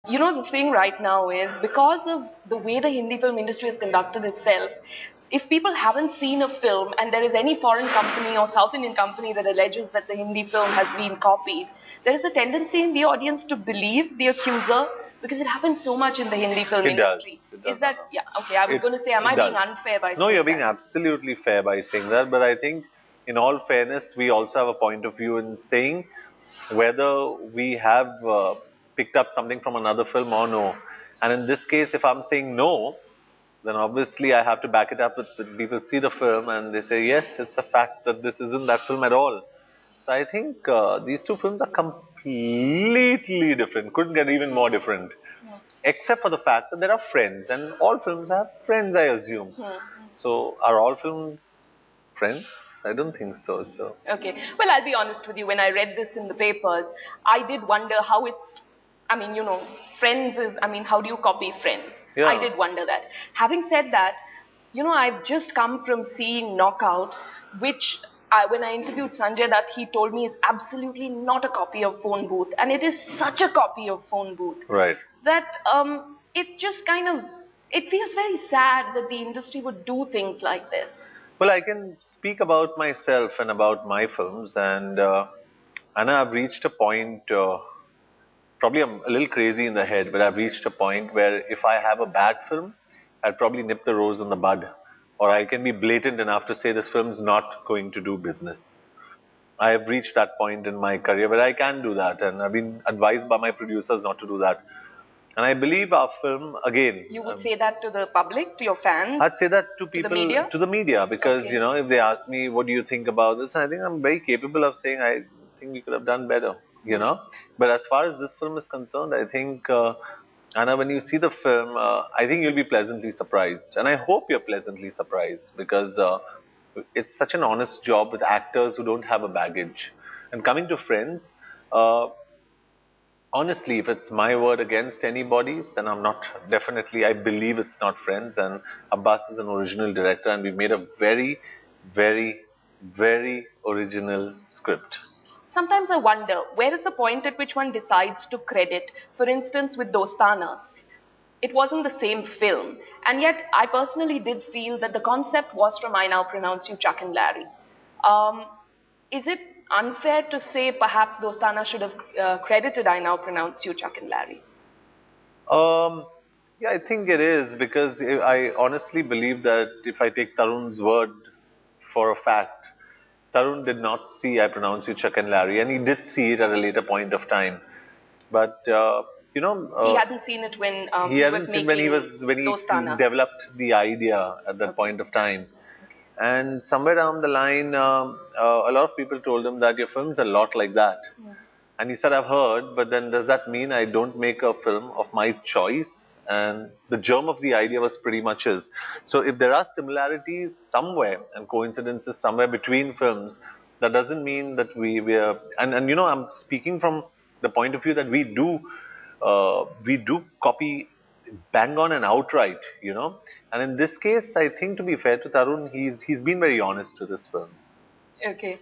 You know, the thing right now is because of the way the Hindi film industry has conducted itself, if people haven't seen a film and there is any foreign company or South Indian company that alleges that the Hindi film has been copied, there is a tendency in the audience to believe the accuser because it happens so much in the Hindi film It does. industry. It does. Is that, yeah, okay, I was going to say, am I being unfair by No, saying you're being that? absolutely fair by saying that. But I think, in all fairness, we also have a point of view in saying whether we have picked up something from another film or no. And in this case, if I'm saying no, then obviously I have to back it up with people see the film and they say, yes, it's a fact that this isn't that film at all. So I think these two films are completely different. Couldn't get even more different. Except for the fact that there are friends, and all films have friends, I assume. So are all films friends? I don't think so. So Okay. Well, I'll be honest with you. When I read this in the papers, I did wonder how it's, I mean, you know, Friends is, I mean, how do you copy Friends? I yeah, did wonder that. Having said that, you know, I've just come from seeing Knockout, which when I interviewed Sanjay Dutt, he told me is absolutely not a copy of Phone Booth. And it is such a copy of Phone Booth right. that it just kind of, it feels very sad that the industry would do things like this. Well, I can speak about myself and about my films, and Anna, I've reached a point. Probably I'm a little crazy in the head, but I've reached a point where if I have a bad film, I'd probably nip the rose in the bud. Or I can be blatant enough to say this film's not going to do business. I have reached that point in my career where I can do that, and I've been advised by my producers not to do that. And I believe our film, again, You would say that to the public, to your fans? I'd say that to To the people, media? to the media, because, Okay. you know, if they ask me, what do you think about this? I think I'm very capable of saying, I think we could have done better, you know. But as far as this film is concerned, I think, Anna, when you see the film, I think you'll be pleasantly surprised. And I hope you're pleasantly surprised because it's such an honest job with actors who don't have a baggage. And coming to Friends, uh, honestly, if it's my word against anybody's, then I'm not, definitely, I believe it's not Friends. And Abbas is an original director, and we made a very, very, very original script. Sometimes I wonder, where is the point at which one decides to credit? For instance, with Dostana, it wasn't the same film. And yet, I personally did feel that the concept was from I Now Pronounce You, Chuck and Larry. Um, is it unfair to say perhaps Dostana should have credited I Now Pronounce You, Chuck and Larry? Um, yeah, I think it is because I honestly believe that if I take Tarun's word for a fact, Tarun did not see I Pronounce You Chuck and Larry, and he did see it at a later point of time. But you know, He hadn't seen it when he he was hadn't seen making when he Dostana. developed the idea at that point of time. And somewhere down the line, a lot of people told him that your film's a lot like that. And he said, I've heard, but then does that mean I don't make a film of my choice? And the germ of the idea was pretty much his. So if there are similarities somewhere and coincidences somewhere between films, that doesn't mean that we are, and you know, I'm speaking from the point of view that we do copy bang on and outright, you know. And in this case, I think to be fair to Tarun, he's been very honest to this film. Okay.